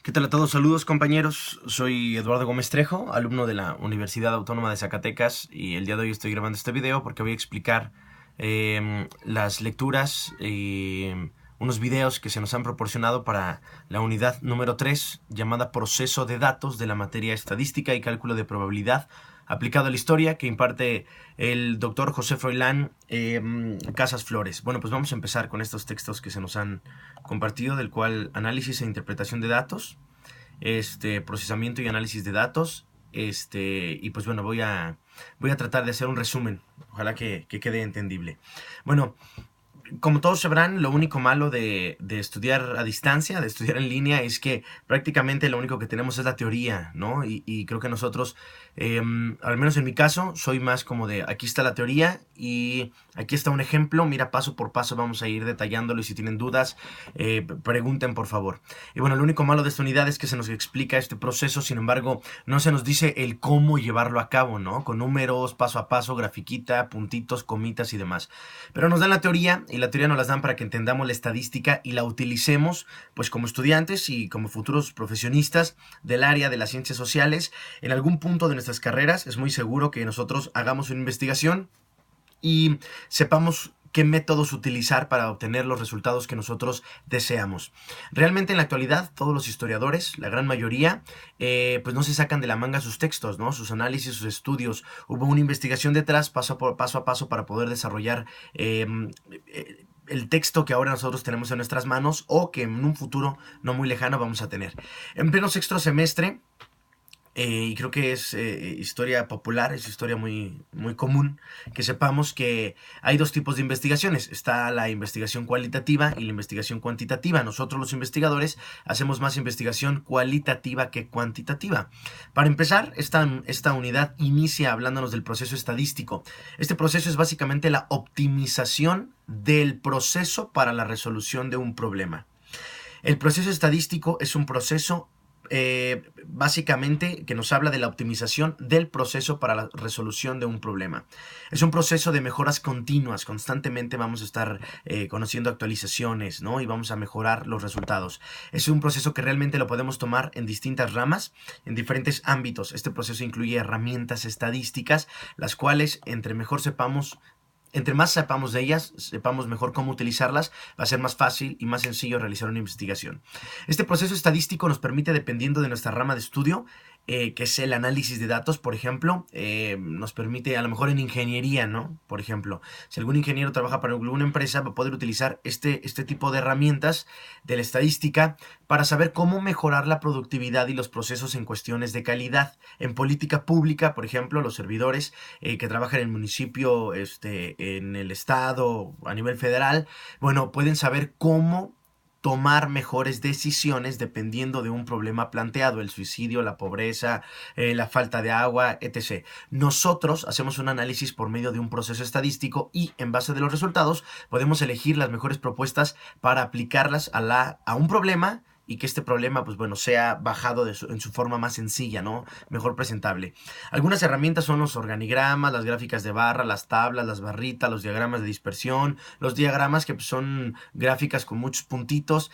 ¿Qué tal a todos? Saludos compañeros, soy Eduardo Gómez Trejo, alumno de la Universidad Autónoma de Zacatecas y el día de hoy estoy grabando este video porque voy a explicar las lecturas y unos videos que se nos han proporcionado para la unidad número 3 llamada Proceso de Datos de la materia Estadística y Cálculo de Probabilidad aplicado a la historia que imparte el doctor José Froilán Casas Flores. Bueno, pues vamos a empezar con estos textos que se nos han compartido, del cual análisis e interpretación de datos, procesamiento y análisis de datos, y pues bueno, voy a tratar de hacer un resumen, ojalá que quede entendible. Bueno, como todos sabrán, lo único malo de estudiar a distancia, de estudiar en línea, es que prácticamente lo único que tenemos es la teoría, ¿no? Y creo que nosotros, al menos en mi caso, soy más como de aquí está la teoría y aquí está un ejemplo, mira, paso por paso vamos a ir detallándolo y si tienen dudas, pregunten por favor. Y bueno, lo único malo de esta unidad es que se nos explica este proceso, sin embargo, no se nos dice el cómo llevarlo a cabo, ¿no? Con números, paso a paso, grafiquita, puntitos, comitas y demás. Pero nos dan la teoría y la teoría nos las dan para que entendamos la estadística y la utilicemos pues como estudiantes y como futuros profesionistas del área de las ciencias sociales. En algún punto de nuestras carreras es muy seguro que nosotros hagamos una investigación y sepamos qué métodos utilizar para obtener los resultados que nosotros deseamos. Realmente en la actualidad todos los historiadores, la gran mayoría, pues no se sacan de la manga sus textos, ¿no? Sus análisis, sus estudios. Hubo una investigación detrás, paso a paso, para poder desarrollar el texto que ahora nosotros tenemos en nuestras manos o que en un futuro no muy lejano vamos a tener. En pleno sexto semestre, y creo que es historia popular, es historia muy, muy común, que sepamos que hay dos tipos de investigaciones. Está la investigación cualitativa y la investigación cuantitativa. Nosotros los investigadores hacemos más investigación cualitativa que cuantitativa. Para empezar, esta unidad inicia hablándonos del proceso estadístico. Este proceso es básicamente la optimización del proceso para la resolución de un problema. El proceso estadístico es un proceso básicamente que nos habla de la optimización del proceso para la resolución de un problema. Es un proceso de mejoras continuas, constantemente vamos a estar conociendo actualizaciones, ¿no? Y vamos a mejorar los resultados. Es un proceso que realmente lo podemos tomar en distintas ramas, en diferentes ámbitos. Este proceso incluye herramientas estadísticas, las cuales entre más sepamos de ellas, sepamos mejor cómo utilizarlas, va a ser más fácil y más sencillo realizar una investigación. Este proceso estadístico nos permite, dependiendo de nuestra rama de estudio, que es el análisis de datos, por ejemplo, nos permite a lo mejor en ingeniería, ¿no? Por ejemplo, si algún ingeniero trabaja para alguna empresa, va a poder utilizar este tipo de herramientas de la estadística para saber cómo mejorar la productividad y los procesos en cuestiones de calidad. En política pública, por ejemplo, los servidores que trabajan en el municipio, en el estado, a nivel federal, bueno, pueden saber cómo tomar mejores decisiones dependiendo de un problema planteado, el suicidio, la pobreza, la falta de agua, etc. Nosotros hacemos un análisis por medio de un proceso estadístico y en base de los resultados podemos elegir las mejores propuestas para aplicarlas a un problema y que este problema, pues bueno, sea bajado en su forma más sencilla, ¿no? Mejor presentable. Algunas herramientas son los organigramas, las gráficas de barra, las tablas, las barritas, los diagramas de dispersión, los diagramas que pues, son gráficas con muchos puntitos.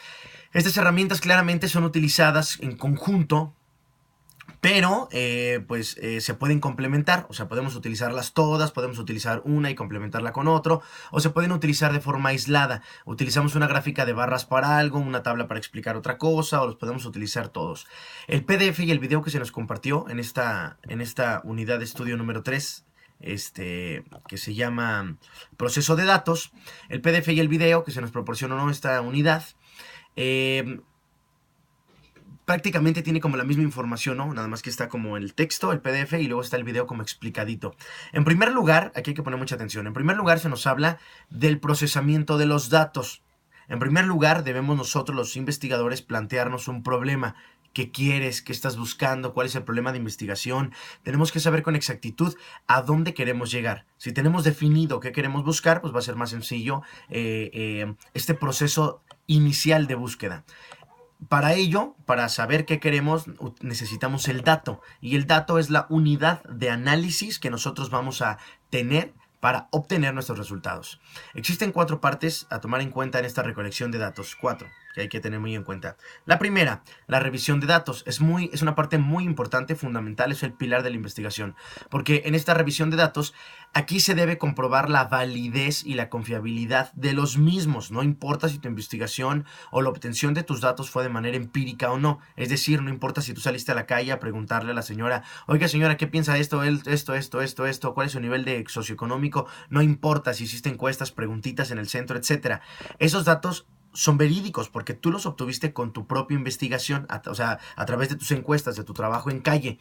Estas herramientas claramente son utilizadas en conjunto, pero se pueden complementar, o sea, podemos utilizarlas todas, podemos utilizar una y complementarla con otro, o se pueden utilizar de forma aislada. Utilizamos una gráfica de barras para algo, una tabla para explicar otra cosa, o los podemos utilizar todos. El PDF y el video que se nos compartió en esta unidad de estudio número 3, que se llama Proceso de Datos, el PDF y el video que se nos proporcionó en esta unidad, prácticamente tiene como la misma información, ¿no? Nada más que está como el texto, el PDF y luego está el video como explicadito. En primer lugar, aquí hay que poner mucha atención. En primer lugar se nos habla del procesamiento de los datos. En primer lugar debemos nosotros los investigadores plantearnos un problema. ¿Qué quieres? ¿Qué estás buscando? ¿Cuál es el problema de investigación? Tenemos que saber con exactitud a dónde queremos llegar. Si tenemos definido qué queremos buscar, pues va a ser más sencillo este proceso inicial de búsqueda. Para ello, para saber qué queremos, necesitamos el dato. Y el dato es la unidad de análisis que nosotros vamos a tener para obtener nuestros resultados. Existen 4 partes a tomar en cuenta en esta recolección de datos. 4. que hay que tener muy en cuenta. La primera, la revisión de datos. Es una parte muy importante, fundamental, es el pilar de la investigación. Porque en esta revisión de datos, aquí se debe comprobar la validez y la confiabilidad de los mismos. No importa si tu investigación o la obtención de tus datos fue de manera empírica o no. Es decir, no importa si tú saliste a la calle a preguntarle a la señora, oiga señora, ¿qué piensa de esto, esto? ¿Cuál es su nivel de socioeconómico? No importa si hiciste encuestas, preguntitas en el centro, etcétera. Esos datos son verídicos porque tú los obtuviste con tu propia investigación, o sea, a través de tus encuestas, de tu trabajo en calle.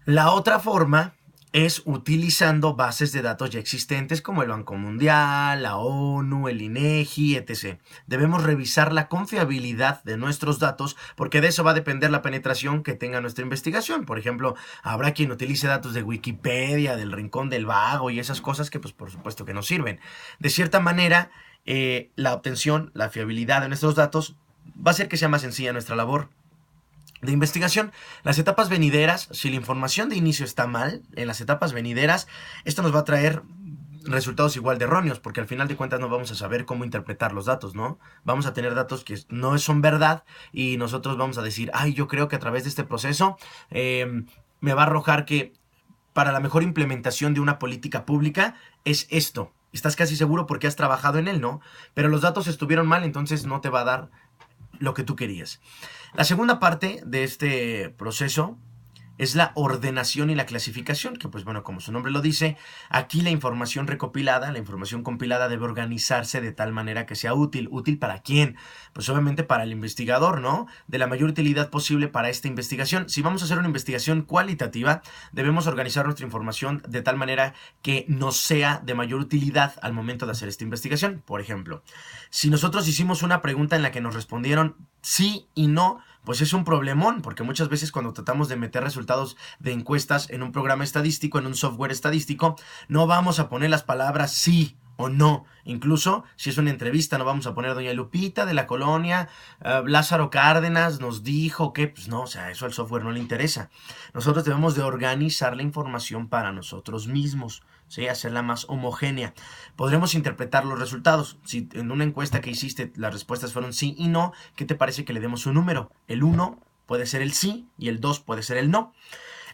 La otra forma es utilizando bases de datos ya existentes como el Banco Mundial, la ONU, el INEGI, etc. Debemos revisar la confiabilidad de nuestros datos porque de eso va a depender la penetración que tenga nuestra investigación. Por ejemplo, habrá quien utilice datos de Wikipedia, del Rincón del Vago y esas cosas que pues por supuesto que no sirven. De cierta manera, la obtención, la fiabilidad de nuestros datos va a hacer que sea más sencilla nuestra labor de investigación. Las etapas venideras, si la información de inicio está mal, en las etapas venideras, esto nos va a traer resultados igual de erróneos, porque al final de cuentas no vamos a saber cómo interpretar los datos, ¿no? Vamos a tener datos que no son verdad y nosotros vamos a decir, ay, yo creo que a través de este proceso me va a arrojar que para la mejor implementación de una política pública es esto. Estás casi seguro porque has trabajado en él, ¿no? Pero los datos estuvieron mal, entonces no te va a dar lo que tú querías. La segunda parte de este proceso es la ordenación y la clasificación, que pues bueno, como su nombre lo dice, aquí la información recopilada, la información compilada debe organizarse de tal manera que sea útil. ¿Útil para quién? Pues obviamente para el investigador, ¿no? De la mayor utilidad posible para esta investigación. Si vamos a hacer una investigación cualitativa, debemos organizar nuestra información de tal manera que nos sea de mayor utilidad al momento de hacer esta investigación. Por ejemplo, si nosotros hicimos una pregunta en la que nos respondieron sí y no, pues es un problemón, porque muchas veces cuando tratamos de meter resultados de encuestas en un programa estadístico, en un software estadístico, no vamos a poner las palabras sí o no. Incluso si es una entrevista, no vamos a poner doña Lupita de la colonia, Lázaro Cárdenas nos dijo que, pues no, o sea, eso al software no le interesa. Nosotros debemos de organizar la información para nosotros mismos, ¿sí? Hacerla más homogénea. Podremos interpretar los resultados. Si en una encuesta que hiciste las respuestas fueron sí y no, ¿qué te parece que le demos un número? El 1 puede ser el sí y el 2 puede ser el no.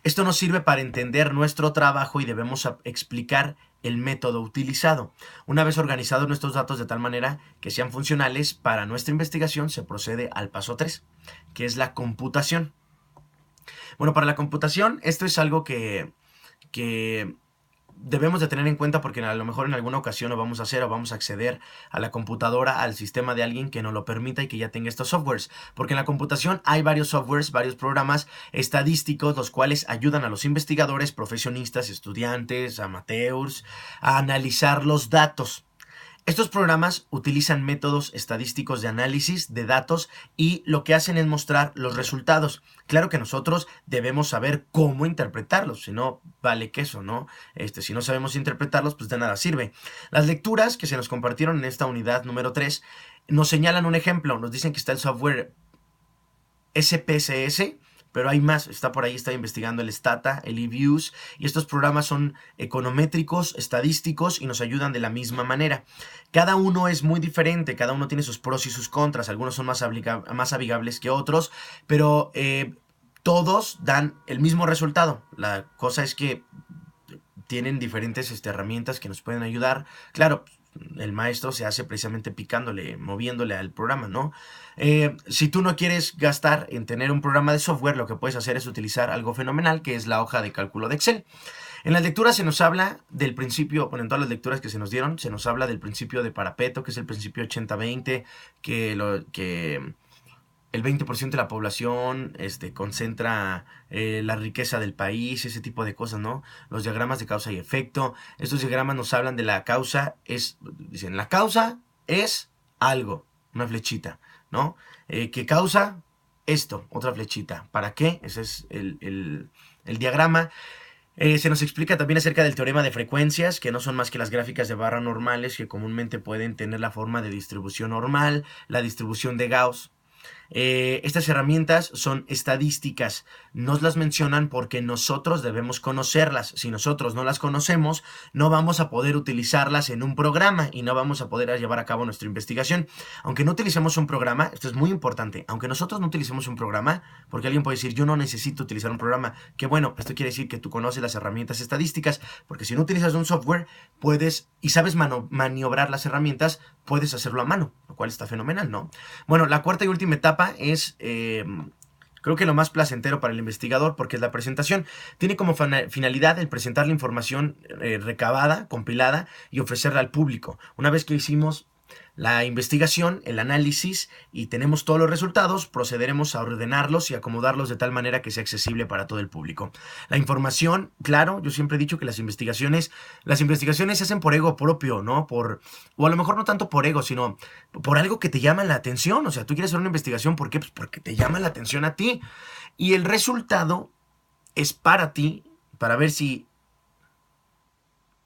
Esto nos sirve para entender nuestro trabajo y debemos explicar el método utilizado. Una vez organizados nuestros datos de tal manera que sean funcionales para nuestra investigación, se procede al paso 3, que es la computación. Bueno, para la computación, esto es algo que debemos de tener en cuenta porque a lo mejor en alguna ocasión lo vamos a hacer o vamos a acceder a la computadora, al sistema de alguien que nos lo permita y que ya tenga estos softwares. Porque en la computación hay varios softwares, varios programas estadísticos, los cuales ayudan a los investigadores, profesionistas, estudiantes, amateurs, a analizar los datos. Estos programas utilizan métodos estadísticos de análisis de datos y lo que hacen es mostrar los resultados. Claro que nosotros debemos saber cómo interpretarlos, si no vale queso, ¿no? Si no sabemos interpretarlos, pues de nada sirve. Las lecturas que se nos compartieron en esta unidad número 3 nos señalan un ejemplo, nos dicen que está el software SPSS, pero hay más, está por ahí, está investigando el Stata, el eViews, y estos programas son econométricos, estadísticos y nos ayudan de la misma manera. Cada uno es muy diferente, cada uno tiene sus pros y sus contras, algunos son más amigables que otros, pero todos dan el mismo resultado. La cosa es que tienen diferentes herramientas que nos pueden ayudar. Claro, el maestro se hace precisamente picándole, moviéndole al programa, ¿no? Si tú no quieres gastar en tener un programa de software, lo que puedes hacer es utilizar algo fenomenal, que es la hoja de cálculo de Excel. En las lecturas se nos habla del principio, bueno, en todas las lecturas que se nos dieron, se nos habla del principio de Parapeto, que es el principio 80-20, que el 20% de la población concentra la riqueza del país, ese tipo de cosas, ¿no? Los diagramas de causa y efecto. Estos diagramas nos hablan de la causa, dicen, la causa es algo, una flechita, ¿no? ¿Qué causa? Esto, otra flechita. ¿Para qué? Ese es el diagrama. Se nos explica también acerca del teorema de frecuencias, que no son más que las gráficas de barra normales que comúnmente pueden tener la forma de distribución normal, la distribución de Gauss. Estas herramientas son estadísticas, nos las mencionan porque nosotros debemos conocerlas. Si nosotros no las conocemos, no vamos a poder utilizarlas en un programa y no vamos a poder llevar a cabo nuestra investigación. Aunque no utilicemos un programa, esto es muy importante, aunque nosotros no utilicemos un programa, porque alguien puede decir, yo no necesito utilizar un programa, que bueno, esto quiere decir que tú conoces las herramientas estadísticas, porque si no utilizas un software, puedes, y sabes maniobrar las herramientas, puedes hacerlo a mano, lo cual está fenomenal, ¿no? Bueno, la cuarta y última etapa es... creo que lo más placentero para el investigador, porque es la presentación. Tiene como finalidad el presentar la información recabada, compilada y ofrecerla al público. Una vez que hicimos la investigación, el análisis y tenemos todos los resultados, procederemos a ordenarlos y acomodarlos de tal manera que sea accesible para todo el público. La información, claro, yo siempre he dicho que las investigaciones se hacen por ego propio, ¿no? O a lo mejor no tanto por ego, sino por algo que te llama la atención. O sea, tú quieres hacer una investigación, ¿por qué? Pues porque te llama la atención a ti. Y el resultado es para ti, para ver si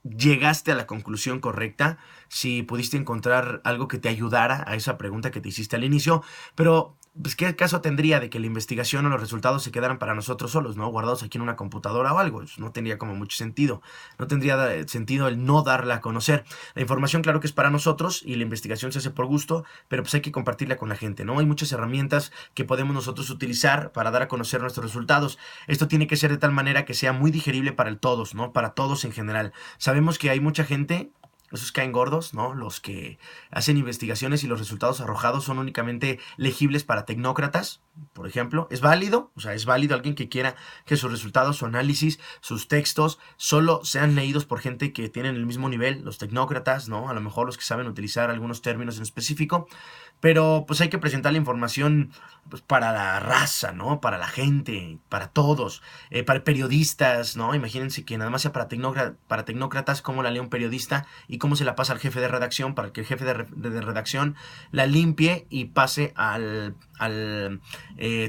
llegaste a la conclusión correcta, si pudiste encontrar algo que te ayudara a esa pregunta que te hiciste al inicio, pero pues qué caso tendría de que la investigación o los resultados se quedaran para nosotros solos, ¿no? Guardados aquí en una computadora o algo. Pues no tendría como mucho sentido. No tendría sentido el no darla a conocer. La información, claro que es para nosotros y la investigación se hace por gusto, pero pues hay que compartirla con la gente, ¿no? Hay muchas herramientas que podemos nosotros utilizar para dar a conocer nuestros resultados. Esto tiene que ser de tal manera que sea muy digerible para todos, ¿no? Para todos en general. Sabemos que hay mucha gente, esos caen gordos, ¿no? Los que hacen investigaciones y los resultados arrojados son únicamente legibles para tecnócratas, por ejemplo. ¿Es válido? O sea, es válido alguien que quiera que sus resultados, su análisis, sus textos solo sean leídos por gente que tienen el mismo nivel, los tecnócratas, ¿no? A lo mejor los que saben utilizar algunos términos en específico. Pero pues hay que presentar la información pues, para la raza, ¿no? Para la gente, para todos, para periodistas, ¿no? Imagínense que nada más sea para tecnócratas, cómo la lee un periodista y cómo se la pasa al jefe de redacción para que el jefe de redacción la limpie y pase al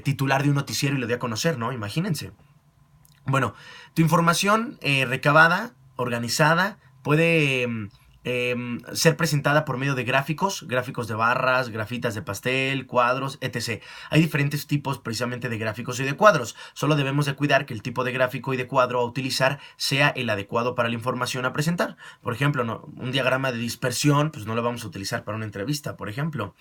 titular de un noticiero y lo dé a conocer, ¿no? Imagínense. Bueno, tu información recabada, organizada, puede ser presentada por medio de gráficos de barras, grafitas de pastel, cuadros, etc. Hay diferentes tipos precisamente de gráficos y de cuadros. Solo debemos de cuidar que el tipo de gráfico y de cuadro a utilizar sea el adecuado para la información a presentar. Por ejemplo, un diagrama de dispersión, pues no lo vamos a utilizar para una entrevista, por ejemplo.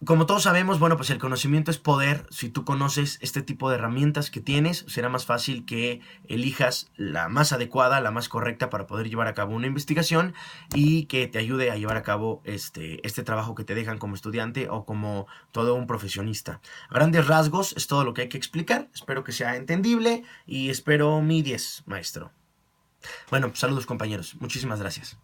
Como todos sabemos, bueno, pues el conocimiento es poder. Si tú conoces este tipo de herramientas que tienes, será más fácil que elijas la más adecuada, la más correcta para poder llevar a cabo una investigación y que te ayude a llevar a cabo este trabajo que te dejan como estudiante o como todo un profesionista. A grandes rasgos es todo lo que hay que explicar. Espero que sea entendible y espero mi 10, maestro. Bueno, saludos compañeros. Muchísimas gracias.